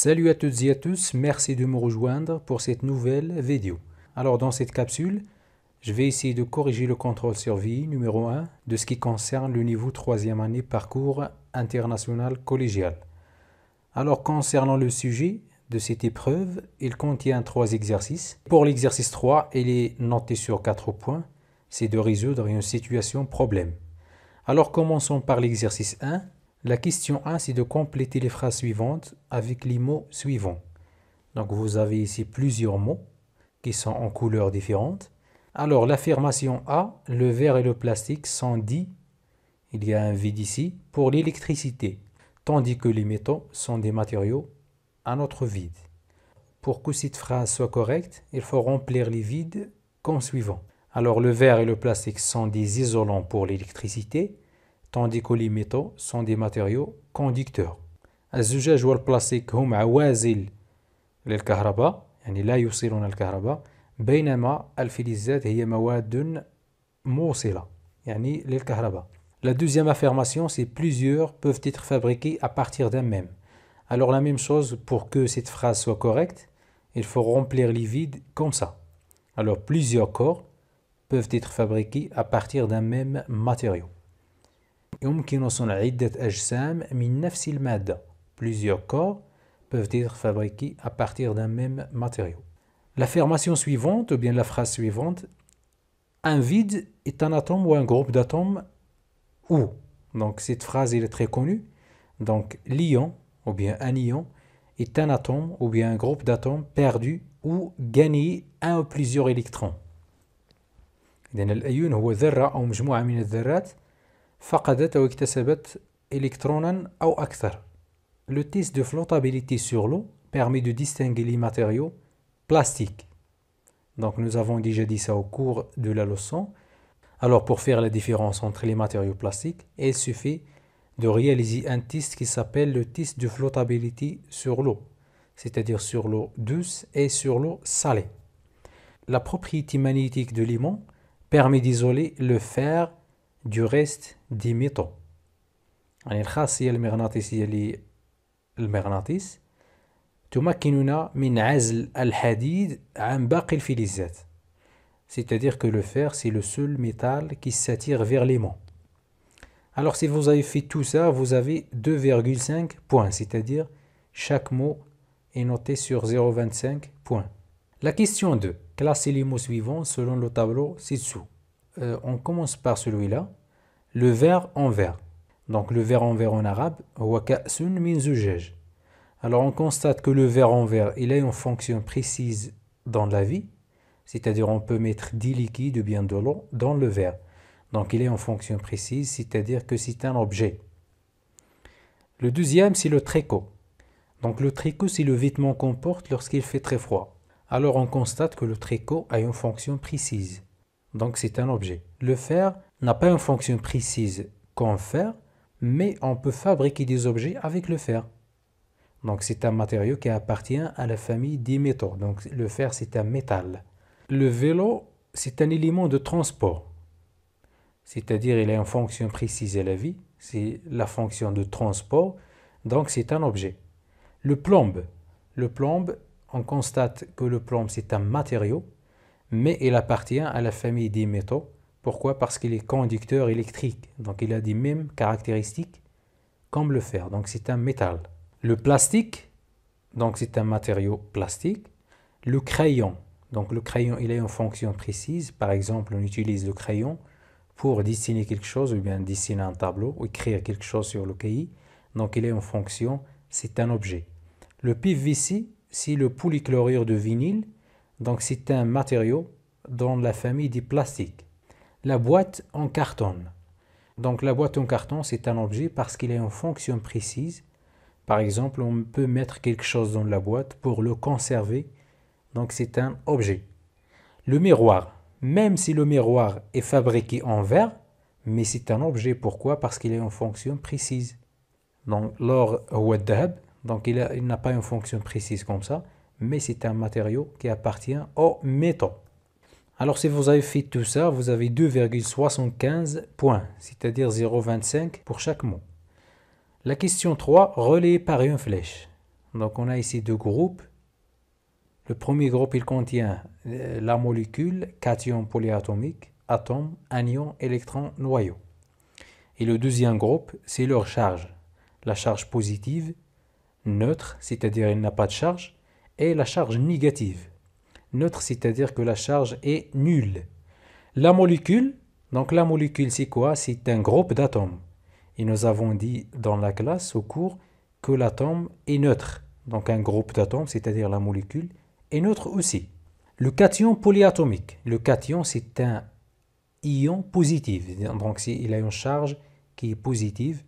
Salut à toutes et à tous, merci de me rejoindre pour cette nouvelle vidéo. Alors dans cette capsule, je vais essayer de corriger le contrôle survie numéro 1 de ce qui concerne le niveau 3e année parcours international collégial. Alors concernant le sujet de cette épreuve, il contient 3 exercices. Pour l'exercice 3, il est noté sur 4 points, c'est de résoudre une situation problème. Alors commençons par l'exercice 1. La question 1, c'est de compléter les phrases suivantes avec les mots suivants. Donc vous avez ici plusieurs mots qui sont en couleurs différentes. Alors l'affirmation A, le verre et le plastique sont dits, il y a un vide ici, pour l'électricité, tandis que les métaux sont des matériaux, un autre vide. Pour que cette phrase soit correcte, il faut remplir les vides comme suivant. Alors le verre et le plastique sont des isolants pour l'électricité, tandis que les métaux sont des matériaux conducteurs. الزجاج والبلاستيك هم عوازل للكهرباء يعني لا يوصلون الكهرباء بينما الفلزات هي مواد موصلة يعني للكهرباء. La deuxième affirmation, c'est plusieurs peuvent être fabriqués à partir d'un même. Alors la même chose, pour que cette phrase soit correcte, il faut remplir les vides comme ça. Alors plusieurs corps peuvent être fabriqués à partir d'un même matériau. يمكن صنع عدة أجسام من نفس المادة. Plusieurs corps peuvent être fabriqués à partir d'un même matériau. L'affirmation suivante, ou bien la phrase suivante, un vide est un atome ou un groupe d'atomes où. Donc cette phrase elle est très connue. Donc l'ion, ou bien un ion, est un atome ou bien un groupe d'atomes perdu ou gagné un ou plusieurs électrons. إذن الأيون هو ذرة أو مجموعة من الذرات فقدت أو اكتسبت إلكترونا أو أكثر. Le test de flottabilité sur l'eau permet de distinguer les matériaux plastiques. Donc nous avons déjà dit ça au cours de la leçon. Alors pour faire la différence entre les matériaux plastiques, il suffit de réaliser un test qui s'appelle le test de flottabilité sur l'eau, c'est-à-dire sur l'eau douce et sur l'eau salée. La propriété magnétique de l'aimant permet d'isoler le fer du reste des métaux. يعني الخاصية المغناطيسية للمغناطيس تمكننا من عزل الحديد عن باقي الفلزات. C'est-à-dire que le fer, c'est le seul métal qui s'attire vers l'aimant. Alors si vous avez fait tout ça, vous avez 2,5 points, c'est-à-dire chaque mot est noté sur 0,25 points. La question 2. Classez les mots suivants selon le tableau ci-dessous. On commence par celui-là. Le verre en verre. Donc le verre en verre en arabe, هو كأس من زجاج. Alors on constate que le verre en verre, il a une fonction précise dans la vie, c'est-à-dire on peut mettre 10 liquides ou bien de l'eau dans le verre. Donc il a une fonction précise, c'est-à-dire que c'est un objet. Le deuxième, c'est le tricot. Donc le tricot, c'est le vêtement qu'on porte lorsqu'il fait très froid. Alors on constate que le tricot a une fonction précise. Donc c'est un objet. Le fer n'a pas une fonction précise comme fer, mais on peut fabriquer des objets avec le fer. Donc c'est un matériau qui appartient à la famille des métaux. Donc le fer c'est un métal. Le vélo c'est un élément de transport. C'est-à-dire il a une fonction précise à la vie. C'est la fonction de transport. Donc c'est un objet. Le plomb. Le plomb, on constate que le plomb c'est un matériau, mais il appartient à la famille des métaux. Pourquoi? Parce qu'il est conducteur électrique. Donc il a les mêmes caractéristiques comme le fer. Donc c'est un métal. Le plastique, donc c'est un matériau plastique. Le crayon, donc le crayon il a une fonction précise. Par exemple, on utilise le crayon pour dessiner quelque chose ou bien dessiner un tableau ou écrire quelque chose sur le cahier. Donc il a une fonction, c'est un objet. Le PVC, c'est le polychlorure de vinyle. Donc c'est un matériau dans la famille des plastiques. La boîte en carton. Donc la boîte en carton, c'est un objet parce qu'il a une fonction précise. Par exemple, on peut mettre quelque chose dans la boîte pour le conserver. Donc c'est un objet. Le miroir. Même si le miroir est fabriqué en verre, mais c'est un objet. Pourquoi? Parce qu'il a une fonction précise. Donc l'or ou الذهب, donc il n'a pas une fonction précise comme ça, mais c'est un matériau qui appartient aux métaux. Alors si vous avez fait tout ça, vous avez 2,75 points, c'est-à-dire 0,25 pour chaque mot. La question 3, relayée par une flèche. Donc on a ici deux groupes. Le premier groupe, il contient la molécule, cation polyatomique, atome, anion, électron, noyau. Et le deuxième groupe, c'est leur charge. La charge positive, neutre, c'est-à-dire il n'a pas de charge, et la charge négative. Neutre, c'est-à-dire que la charge est nulle. La molécule, donc la molécule c'est quoi? C'est un groupe d'atomes. Et nous avons dit dans la classe, au cours, que l'atome est neutre. Donc un groupe d'atomes, c'est-à-dire la molécule, est neutre aussi. Le cation polyatomique. Le cation, c'est un ion positif. Donc il a une charge qui est positive,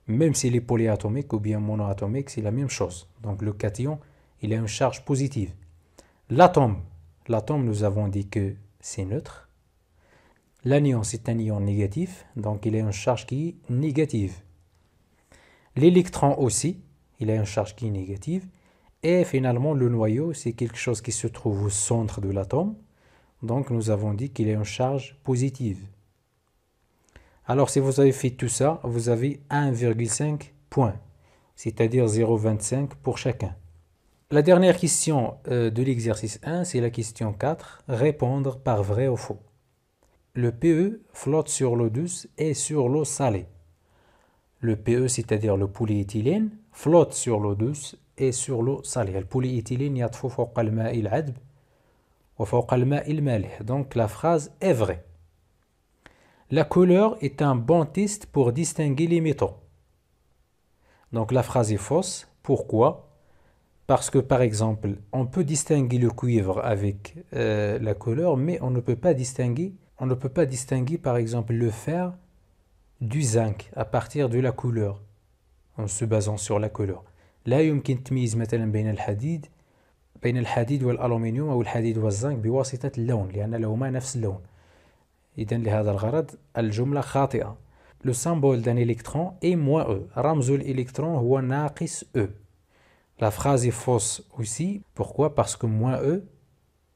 même s'il est polyatomique ou bien monoatomique, c'est la même chose. Donc le cation, il a une charge positive. L'atome, nous avons dit que c'est neutre. L'anion, c'est un ion négatif, donc il a une charge qui est négative. L'électron aussi, il a une charge qui est négative. Et finalement, le noyau, c'est quelque chose qui se trouve au centre de l'atome. Donc nous avons dit qu'il a une charge positive. Alors si vous avez fait tout ça, vous avez 1,5 points, c'est-à-dire 0,25 pour chacun. La dernière question de l'exercice 1, c'est la question 4, répondre par vrai ou faux. Le PE flotte sur l'eau douce et sur l'eau salée. Le PE, c'est-à-dire le polyéthylène, flotte sur l'eau douce et sur l'eau salée. Le polyéthylène يطفو فوق الماء العذب وفوق الماء المالح. Donc la phrase est vraie. La couleur est un bon test pour distinguer les métaux. Donc la phrase est fausse. Pourquoi? Parce que par exemple, on peut distinguer le cuivre avec la couleur, mais on ne peut pas distinguer par exemple le fer du zinc à partir de la couleur, en se basant sur la couleur. لا يمكن تمييز مثلا بين الحديد والألومنيوم أو الحديد والزنك بواسطة اللون لأن لهما نفس اللون. إذن لهذا الغرض الجملة خاطئة. Le symbole d'un électron est -E. رمز الإلكترون هو ناقص E. La phrase est fausse aussi. Pourquoi? Parce que -E,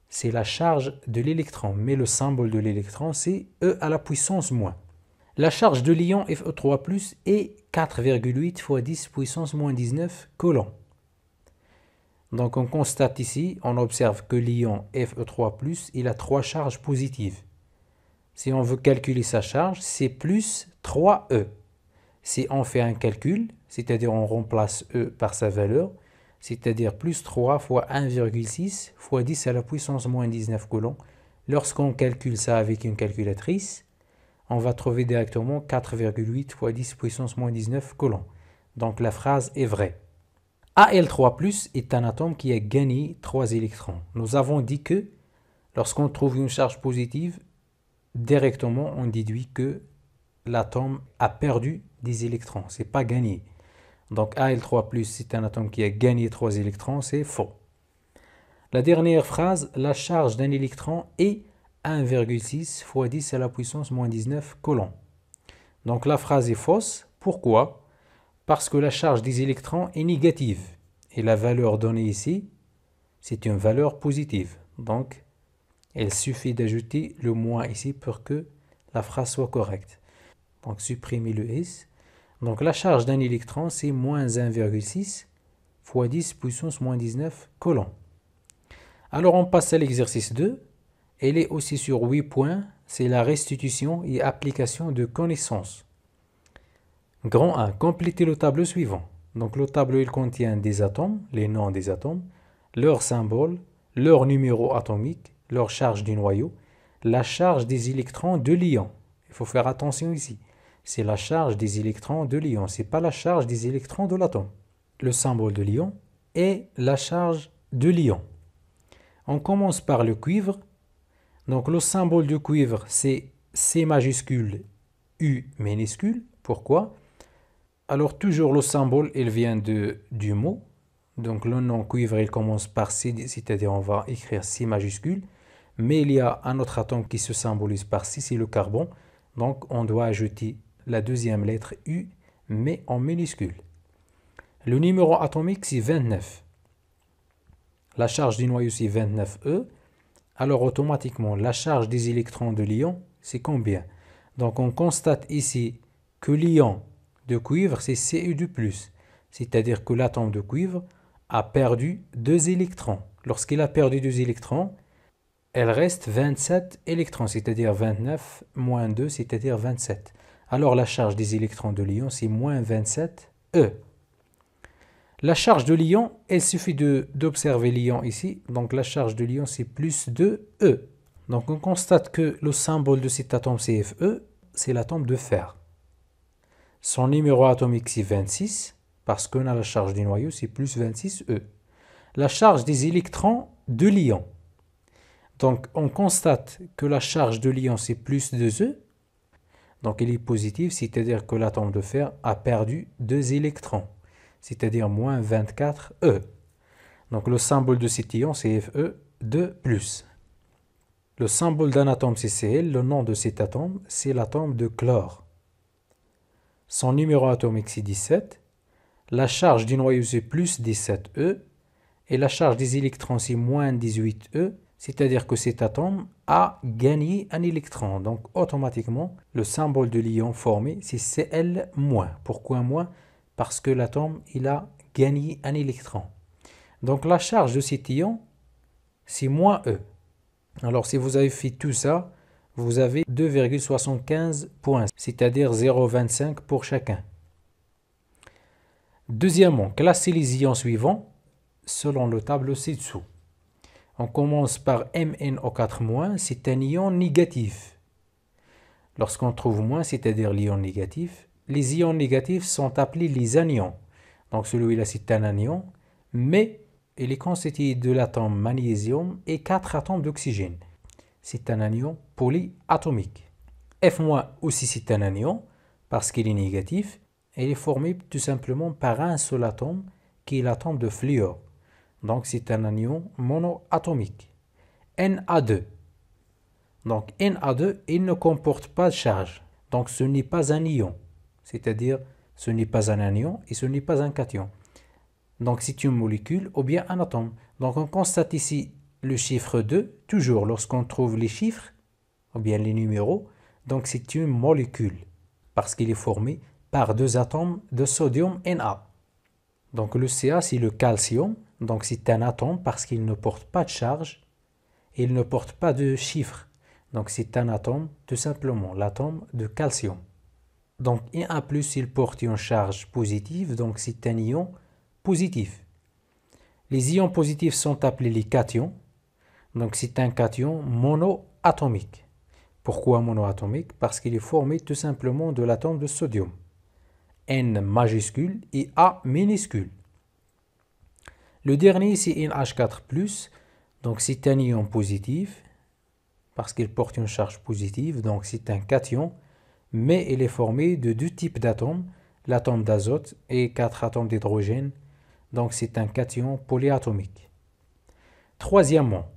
c'est la charge de l'électron, mais le symbole de l'électron, c'est E à la puissance moins. La charge de l'ion Fe3+, est 4,8 fois 10 puissance moins 19 coulombs. Donc on constate ici, on observe que l'ion Fe3+, il a 3 charges positives. Si on veut calculer sa charge, c'est plus 3E. Si on fait un calcul, c'est-à-dire on remplace E par sa valeur, c'est-à-dire plus 3 fois 1,6 fois 10 à la puissance moins 19 coulombs. Lorsqu'on calcule ça avec une calculatrice, on va trouver directement 4,8 fois 10 puissance moins 19 coulombs. Donc la phrase est vraie. Al3+ est un atome qui a gagné 3 électrons. Nous avons dit que lorsqu'on trouve une charge positive, directement on déduit que l'atome a perdu des électrons. C'est pas gagné. Donc Al3+, c'est un atome qui a gagné 3 électrons, c'est faux. La dernière phrase, la charge d'un électron est 1,6 fois 10 à la puissance moins 19 coulombs. Donc la phrase est fausse. Pourquoi? Parce que la charge des électrons est négative. Et la valeur donnée ici, c'est une valeur positive. Donc, il suffit d'ajouter le moins ici pour que la phrase soit correcte. Donc, supprimez le S. Donc la charge d'un électron, c'est moins 1,6 fois 10 puissance moins 19 coulombs. Alors on passe à l'exercice 2. Elle est aussi sur 8 points. C'est la restitution et application de connaissances. Grand 1. Complétez le tableau suivant. Donc le tableau, il contient des atomes, les noms des atomes, leurs symboles, leur numéro atomique, leur charge du noyau, la charge des électrons de l'ion. Il faut faire attention ici. C'est la charge des électrons de l'ion, ce n'est pas la charge des électrons de l'atome. Le symbole de l'ion et la charge de l'ion. On commence par le cuivre. Donc le symbole du cuivre, c'est C majuscule, U minuscule. Pourquoi? Alors toujours le symbole, il vient du mot. Donc le nom cuivre, il commence par C, c'est-à-dire on va écrire C majuscule. Mais il y a un autre atome qui se symbolise par C, c'est le carbone. Donc on doit ajouter la deuxième lettre U, mais en minuscule. Le numéro atomique, c'est 29. La charge du noyau, c'est 29E. Alors automatiquement, la charge des électrons de l'ion, c'est combien? Donc on constate ici que l'ion de cuivre, c'est Cu2+. C'est-à-dire que l'atome de cuivre a perdu 2 électrons. Lorsqu'il a perdu 2 électrons, elle reste 27 électrons, c'est-à-dire 29 moins 2, c'est-à-dire 27. Alors la charge des électrons de l'ion, c'est moins 27 E. La charge de l'ion, il suffit d'observer l'ion ici. Donc la charge de l'ion, c'est plus 2 E. Donc on constate que le symbole de cet atome CFE, c'est l'atome de fer. Son numéro atomique, c'est 26, parce qu'on a la charge du noyau, c'est plus 26 E. La charge des électrons de l'ion. Donc on constate que la charge de l'ion, c'est plus 2 E. Donc il est positif, c'est-à-dire que l'atome de fer a perdu 2 électrons, c'est-à-dire moins 24 E. Donc le symbole de cet ion, c'est Fe, 2+. Le symbole d'un atome, c'est Cl. Le nom de cet atome, c'est l'atome de chlore. Son numéro atomique, c'est 17. La charge du noyau, c'est plus 17E. Et la charge des électrons, c'est moins 18E. C'est-à-dire que cet atome a gagné un électron. Donc automatiquement, le symbole de l'ion formé, c'est Cl-. Pourquoi moins? Parce que l'atome, il a gagné un électron. Donc la charge de cet ion, c'est moins E. Alors si vous avez fait tout ça, vous avez 2,75 points, c'est-à-dire 0,25 pour chacun. Deuxièmement, classez les ions suivants selon le tableau ci-dessous. On commence par MnO4-, c'est un ion négatif. Lorsqu'on trouve moins, c'est-à-dire l'ion négatif, les ions négatifs sont appelés les anions. Donc celui-là, c'est un anion, mais il est constitué de l'atome magnésium et 4 atomes d'oxygène. C'est un anion polyatomique. F- aussi, c'est un anion, parce qu'il est négatif, et il est formé tout simplement par un seul atome, qui est l'atome de fluor. Donc c'est un anion monoatomique. Na2. Donc Na2, il ne comporte pas de charge. Donc ce n'est pas un ion. C'est-à-dire, ce n'est pas un anion et ce n'est pas un cation. Donc c'est une molécule ou bien un atome. Donc on constate ici le chiffre 2, toujours lorsqu'on trouve les chiffres, ou bien les numéros, donc c'est une molécule, parce qu'il est formé par 2 atomes de sodium Na. Donc le Ca, c'est le calcium, donc c'est un atome parce qu'il ne porte pas de charge, et il ne porte pas de chiffres. Donc c'est un atome, tout simplement, l'atome de calcium. Donc Na+, il porte une charge positive, donc c'est un ion positif. Les ions positifs sont appelés les cations. Donc c'est un cation monoatomique. Pourquoi monoatomique? Parce qu'il est formé tout simplement de l'atome de sodium. N majuscule et A minuscule. Le dernier, c'est NH4+. Donc c'est un ion positif, parce qu'il porte une charge positive. Donc c'est un cation, mais il est formé de 2 types d'atomes, l'atome d'azote et 4 atomes d'hydrogène. Donc c'est un cation polyatomique. Troisièmement,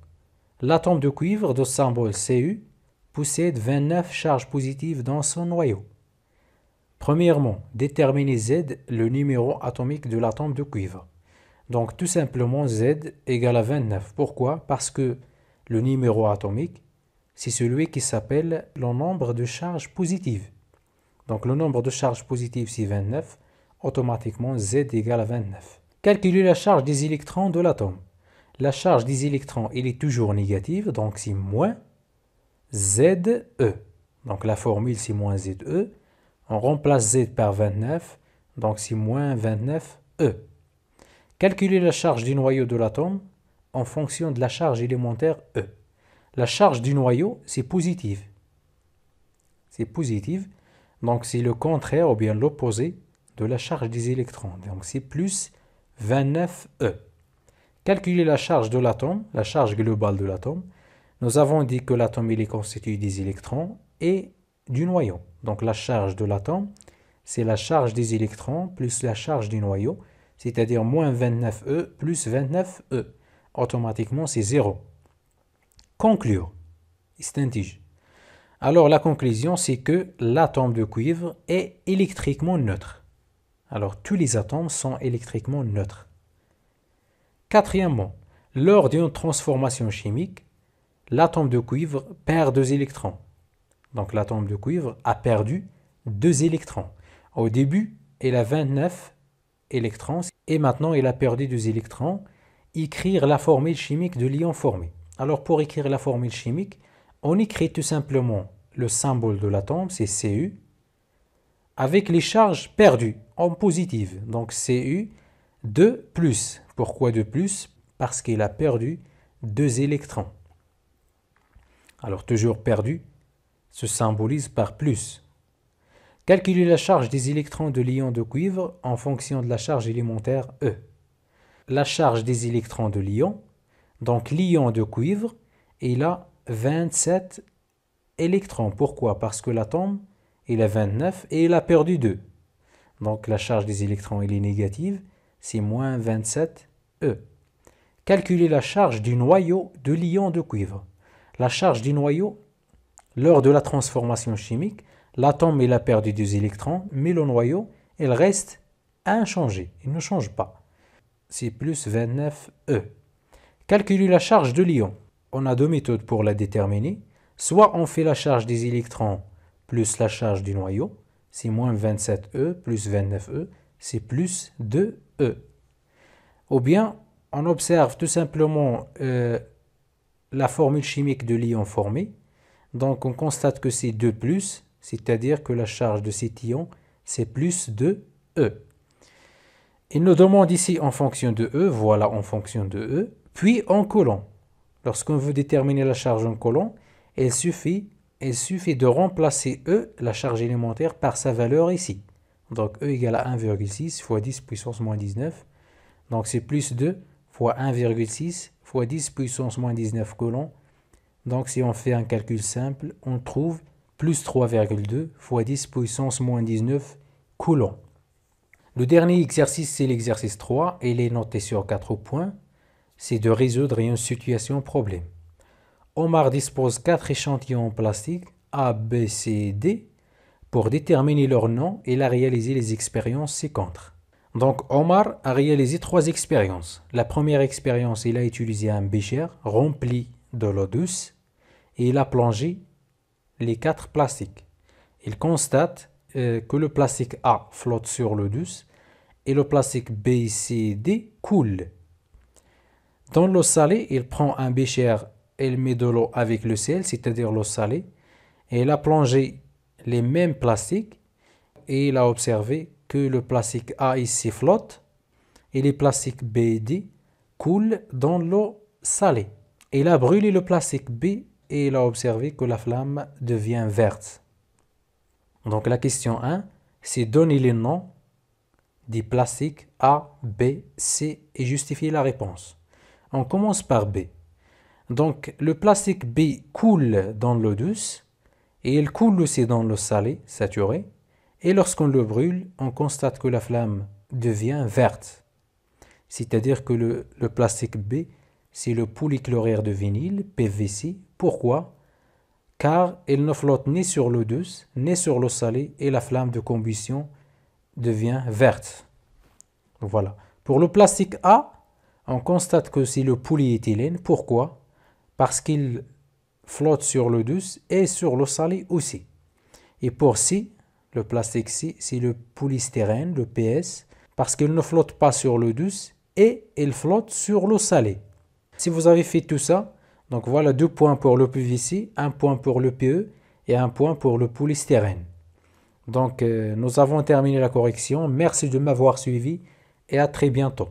l'atome de cuivre de symbole Cu possède 29 charges positives dans son noyau. Premièrement, déterminez Z, le numéro atomique de l'atome de cuivre. Donc tout simplement Z égale à 29. Pourquoi? Parce que le numéro atomique, c'est celui qui s'appelle le nombre de charges positives. Donc le nombre de charges positives, c'est 29. Automatiquement, Z égale à 29. Calculez la charge des électrons de l'atome. La charge des électrons, elle est toujours négative, donc c'est moins ZE. Donc la formule, c'est moins ZE. On remplace Z par 29, donc c'est moins 29E. Calculez la charge du noyau de l'atome en fonction de la charge élémentaire E. La charge du noyau, c'est positive. C'est positive, donc c'est le contraire ou bien l'opposé de la charge des électrons. Donc c'est plus 29E. Calculer la charge de l'atome, la charge globale de l'atome. Nous avons dit que l'atome est constitué des électrons et du noyau. Donc la charge de l'atome, c'est la charge des électrons plus la charge du noyau, c'est-à-dire moins 29E plus 29E. Automatiquement, c'est 0. Conclure. Istintige. Alors la conclusion, c'est que l'atome de cuivre est électriquement neutre. Alors tous les atomes sont électriquement neutres. Quatrièmement, lors d'une transformation chimique, l'atome de cuivre perd 2 électrons. Donc l'atome de cuivre a perdu 2 électrons. Au début, il a 29 électrons. et maintenant il a perdu 2 électrons. Écrire la formule chimique de l'ion formé. Alors pour écrire la formule chimique, on écrit tout simplement le symbole de l'atome, c'est Cu, avec les charges perdues en positive. Donc Cu 2 plus. Pourquoi 2 plus? Parce qu'il a perdu 2 électrons. Alors toujours perdu se symbolise par plus. Calculer la charge des électrons de l'ion de cuivre en fonction de la charge élémentaire E. La charge des électrons de l'ion, donc l'ion de cuivre, il a 27 électrons. Pourquoi? Parce que l'atome, il a 29 et il a perdu 2. Donc la charge des électrons, elle est négative, c'est moins 27 E. Calculer la charge du noyau de l'ion de cuivre. La charge du noyau, lors de la transformation chimique, l'atome, il a perdu 2 électrons, mais le noyau, il reste inchangé, il ne change pas. C'est plus 29E. Calculer la charge de l'ion. On a 2 méthodes pour la déterminer. Soit on fait la charge des électrons plus la charge du noyau, c'est moins 27E plus 29E, c'est plus 2E. Ou bien, on observe tout simplement la formule chimique de l'ion formé. Donc on constate que c'est 2 plus, c'est-à-dire que la charge de cet ion, c'est plus 2E. Il nous demande ici en fonction de E, voilà en fonction de E, puis en coulomb. Lorsqu'on veut déterminer la charge en coulomb, il suffit de remplacer E, la charge élémentaire, par sa valeur ici. Donc E égale à 1,6 fois 10 puissance moins 19. Donc c'est plus 2 fois 1,6 fois 10 puissance moins 19 coulombs. Donc si on fait un calcul simple, on trouve plus 3,2 fois 10 puissance moins 19 coulombs. Le dernier exercice, c'est l'exercice 3, et il est noté sur 4 points. C'est de résoudre une situation problème. Omar dispose 4 échantillons en plastique, A, B, C et D, pour déterminer leur nom, et il a réalisé les expériences ci-contre. Donc Omar a réalisé 3 expériences. La première expérience, il a utilisé un bécher rempli de l'eau douce, et il a plongé les 4 plastiques. Il constate que le plastique A flotte sur l'eau douce et le plastique B, C et D coule. Dans l'eau salée, il prend un bécher, il met de l'eau avec le sel, c'est-à-dire l'eau salée, et il a plongé les mêmes plastiques et il a observé que le plastique A ici flotte et les plastiques B et D coulent dans l'eau salée. Il a brûlé le plastique B et il a observé que la flamme devient verte. Donc la question 1, c'est donner les noms des plastiques A, B, C et justifier la réponse. On commence par B. Donc le plastique B coule dans l'eau douce et il coule aussi dans l'eau salée, saturée. Et lorsqu'on le brûle, on constate que la flamme devient verte. C'est-à-dire que le plastique B, c'est le polychlorure de vinyle, PVC. Pourquoi? Car il ne flotte ni sur l'eau douce, ni sur l'eau salée, et la flamme de combustion devient verte. Voilà. Pour le plastique A, on constate que c'est le polyéthylène. Pourquoi? Parce qu'il flotte sur l'eau douce et sur l'eau salée aussi. Et pour C, le plastique C, c'est le polystyrène, le PS, parce qu'il ne flotte pas sur l'eau douce et il flotte sur l'eau salée. Si vous avez fait tout ça, donc voilà 2 points pour le PVC, 1 point pour le PE et 1 point pour le polystyrène. Donc nous avons terminé la correction. Merci de m'avoir suivi et à très bientôt.